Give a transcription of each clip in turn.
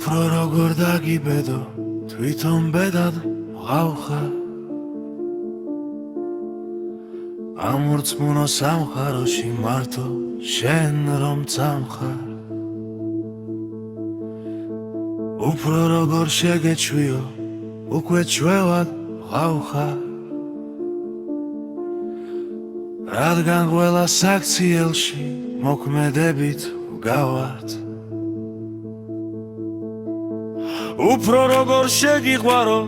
უფრო როგორ დაგიბედო თვითონ ბედად ვღავხარ ამორწმუნო სამყაროში მარტო შენ რომ წამხარ უფრო როგორ შეგეჩვიო უკვე ჩვევად ვღავხარ რადგან ყველა საქციელში მოქმედებით ვგავართ უფრო როგორ შეგიყვარო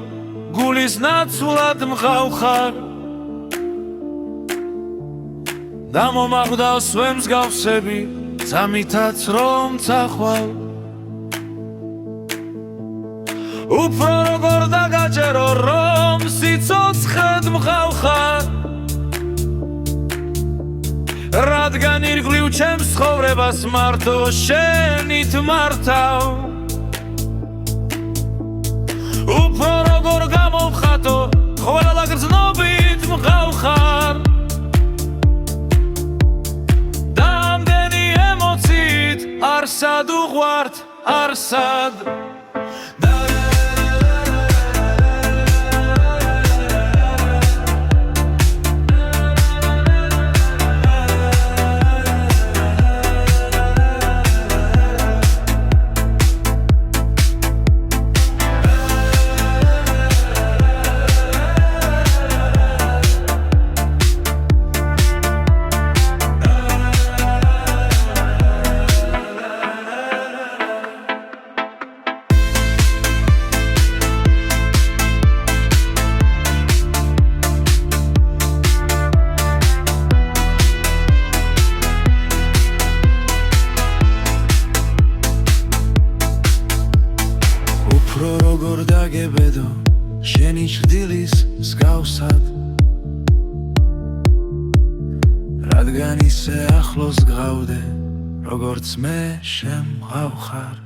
გულის ნაცვლად მღავხარ და მომაყდავს მსგავსები ძამითაც რომ წახვალ უფრო როგორ დაგაჯერო რომ სიცოცხლედ მღავხარ რადგან ირგვლივ ჩემს ცხოვრებას მარტო შენით მართავ უფრო როგორ გამოვხატო ყველა გრძნობით მღავხარ და ამდენი ემოციით არსად უყვართ არსად როგორ დაგებედო შენი ჭრდილის მსგავსად რადგან ისე ახლოს გყავდე როგორც მე შემღავხარ